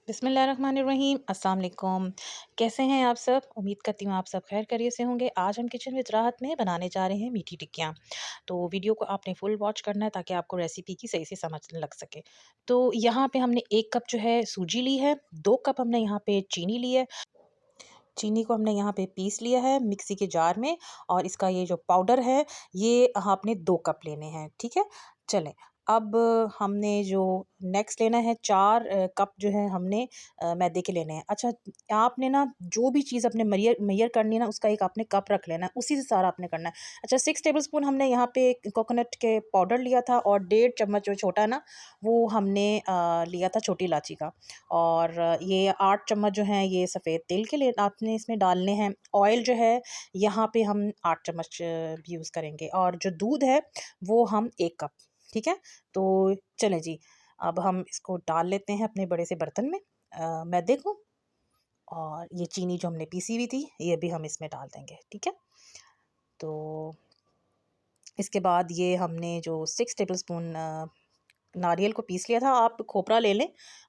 बिस्मिल्लाहिर्रहमानिर्रहीम अस्सलाम वालेकुम। कैसे हैं आप सब? उम्मीद करती हूँ आप सब खैर खैरियत से होंगे। आज हम किचन विद राहत में बनाने जा रहे हैं मीठी टिक्कियाँ। तो वीडियो को आपने फुल वॉच करना है ताकि आपको रेसिपी की सही से समझ लग सके। तो यहाँ पे हमने 1 कप जो है सूजी ली है, 2 कप हमने यहाँ पे चीनी ली है। चीनी को हमने यहाँ पे पीस लिया है मिक्सी के जार में, और इसका ये जो पाउडर है ये आपने 2 कप लेने हैं, ठीक है? चलें, अब हमने जो नेक्स्ट लेना है 4 कप जो है हमने मैदे के लेने हैं। अच्छा, आपने ना जो भी चीज़ अपने मरियर मेजर करनी है ना, उसका एक आपने कप रख लेना है, उसी से सारा आपने करना है। अच्छा, 6 टेबलस्पून हमने यहाँ पे कोकोनट के पाउडर लिया था, और 1.5 चम्मच जो छोटा है ना, वो हमने लिया था छोटी इलायची का। और ये 8 चम्मच जो हैं ये सफ़ेद तिल के लिए आपने इसमें डालने हैं। ऑयल जो है यहाँ पे हम 8 चम्मच यूज़ करेंगे, और जो दूध है वो हम 1 कप, ठीक है? तो चलें जी, अब हम इसको डाल लेते हैं अपने बड़े से बर्तन में मैदे को, और ये चीनी जो हमने पीसी हुई थी ये भी हम इसमें डाल देंगे, ठीक है? तो इसके बाद ये हमने जो 6 टेबलस्पून नारियल को पीस लिया था, आप खोपरा ले लें,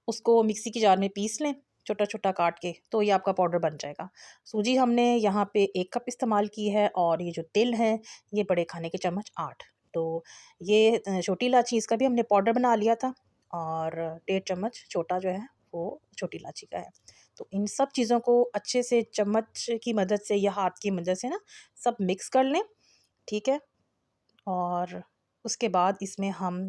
उसको मिक्सी की जार में पीस लें, छोटा-छोटा काट के, तो ये आपका पाउडर बन जाएगा। सूजी हमने यहाँ पे 1 कप इस्तेमाल की है, और ये जो तिल है, ये बड़े खाने के चम्मच 8। तो ये छोटी इलायची, इसका भी हमने पाउडर बना लिया था, और 1.5 चम्मच छोटा जो है, वो छोटी इलायची का है। तो इन सब चीज़ों को अच्छे से चम्मच की मदद से या हाथ की मदद से ना सब मिक्स कर लें, ठीक है? और उसके बाद इसमें हम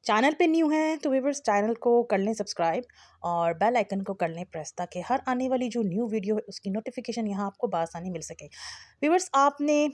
चैनल पे न्यू हैं तो व्यूअर्स चैनल को कर लें सब्सक्राइब, और बेल आइकन को कर लें प्रेस, ताकि हर आने वाली जो न्यू वीडियो है उसकी नोटिफिकेशन यहाँ आपको बआसानी मिल सके। व्यूअर्स, आपने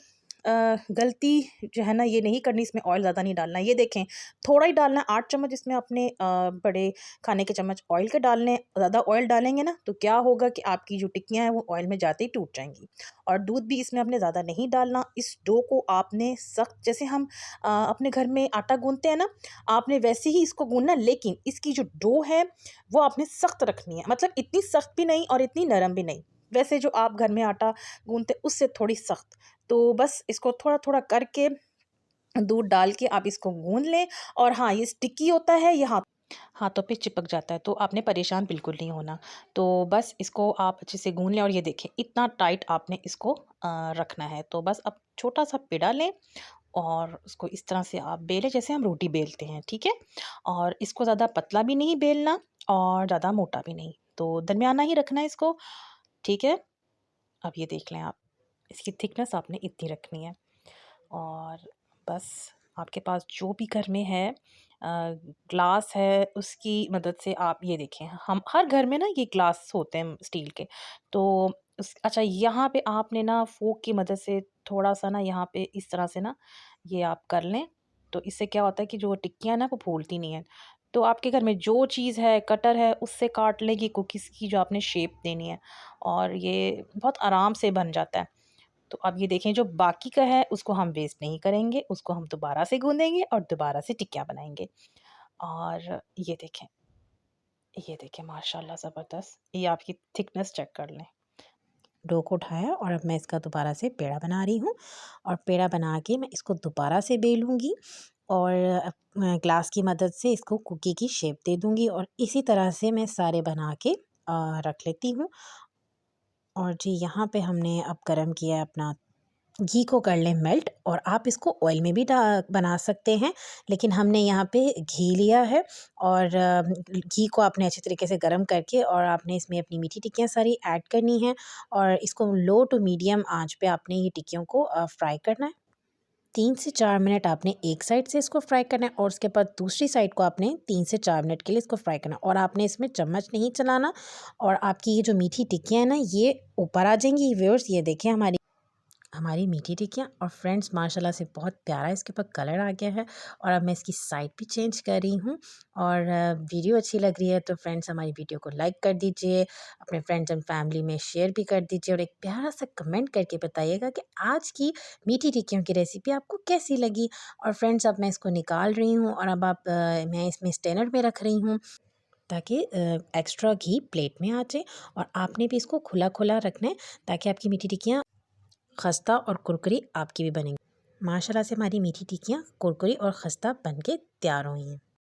गलती जो है ना ये नहीं करनी, इसमें ऑयल ज़्यादा नहीं डालना है। ये देखें, थोड़ा ही डालना है, 8 चम्मच इसमें अपने बड़े खाने के चम्मच ऑयल के डालने हैं। ज़्यादा ऑयल डालेंगे ना तो क्या होगा कि आपकी जो टिक्कियाँ हैं वो ऑयल में जाते ही टूट जाएंगी। और दूध भी इसमें आपने ज़्यादा नहीं डालना। इस डो को आपने सख्त, जैसे हम अपने घर में आटा गूंथते हैं ना, आपने वैसे ही इसको गूंथना, लेकिन इसकी जो डो है वो आपने सख्त रखनी है, मतलब इतनी सख्त भी नहीं और इतनी नरम भी नहीं, वैसे जो आप घर में आटा गूंथते उससे थोड़ी सख्त। तो बस इसको थोड़ा थोड़ा करके दूध डाल के आप इसको गूंद लें। और हाँ, ये स्टिकी होता है, ये हाथों पे चिपक जाता है, तो आपने परेशान बिल्कुल नहीं होना। तो बस इसको आप अच्छे से गूंद लें, और ये देखें इतना टाइट आपने इसको रखना है। तो बस अब छोटा सा पेड़ा लें, और उसको इस तरह से आप बेलें जैसे हम रोटी बेलते हैं, ठीक है? और इसको ज़्यादा पतला भी नहीं बेलना और ज़्यादा मोटा भी नहीं, तो दरमियाना ही रखना है इसको, ठीक है? अब ये देख लें आप, इसकी थिकनेस आपने इतनी रखनी है। और बस आपके पास जो भी घर में है ग्लास है, उसकी मदद से आप ये देखें, हम हर घर में ना ये ग्लास होते हैं स्टील के। तो अच्छा, यहाँ पे आपने ना फोक की मदद से थोड़ा सा ना यहाँ पे इस तरह से ना ये आप कर लें, तो इससे क्या होता है कि जो टिक्कियाँ ना वो फूलती नहीं है। तो आपके घर में जो चीज़ है, कटर है, उससे काट लें कि कुकीज़ की जो आपने शेप देनी है, और ये बहुत आराम से बन जाता है। तो अब ये देखें, जो बाकी का है उसको हम वेस्ट नहीं करेंगे, उसको हम दोबारा से गूँदेंगे और दोबारा से टिक्कियाँ बनाएँगे। और ये देखें माशाल्लाह ज़बरदस्त, ये आपकी थिकनेस चेक कर लें। डो को उठाया, और अब मैं इसका दोबारा से पेड़ा बना रही हूँ, और पेड़ा बना के मैं इसको दोबारा से बेलूँगी, और ग्लास की मदद से इसको कुकी की शेप दे दूँगी, और इसी तरह से मैं सारे बना के रख लेती हूँ। और जी, यहाँ पे हमने अब गरम किया है अपना घी को, कर लें मेल्ट, और आप इसको ऑयल में भी बना सकते हैं, लेकिन हमने यहाँ पे घी लिया है। और घी को आपने अच्छे तरीके से गरम करके, और आपने इसमें अपनी मीठी टिक्कियाँ सारी ऐड करनी है, और इसको लो टू मीडियम आंच पे आपने ये टिक्कियों को फ्राई करना है। 3 से 4 मिनट आपने एक साइड से इसको फ्राई करना है, और उसके बाद दूसरी साइड को आपने 3 से 4 मिनट के लिए इसको फ्राई करना है, और आपने इसमें चम्मच नहीं चलाना। और आपकी ये जो मीठी टिक्कियाँ हैं ना, ये ऊपर आ जाएंगी। व्यूअर्स, ये देखें हमारी मीठी टिक्कियाँ, और फ्रेंड्स माशाल्लाह से बहुत प्यारा इसके ऊपर कलर आ गया है। और अब मैं इसकी साइड भी चेंज कर रही हूँ। और वीडियो अच्छी लग रही है तो फ्रेंड्स हमारी वीडियो को लाइक कर दीजिए, अपने फ्रेंड्स एंड फैमिली में शेयर भी कर दीजिए, और एक प्यारा सा कमेंट करके बताइएगा कि आज की मीठी टिक्कियों की रेसिपी आपको कैसी लगी। और फ्रेंड्स, अब मैं इसको निकाल रही हूँ, और अब मैं इसमें स्टेनर में रख रही हूँ, ताकि एक्स्ट्रा घी प्लेट में आ जाए। और आपने भी इसको खुला खुला रखना है, ताकि आपकी मीठी टिक्कियाँ खस्ता और कुरकुरी आपकी भी बनेंगी। माशाल्लाह से हमारी मीठी टिक्कियाँ कुरकुरी और खस्ता बन के तैयार हुई हैं।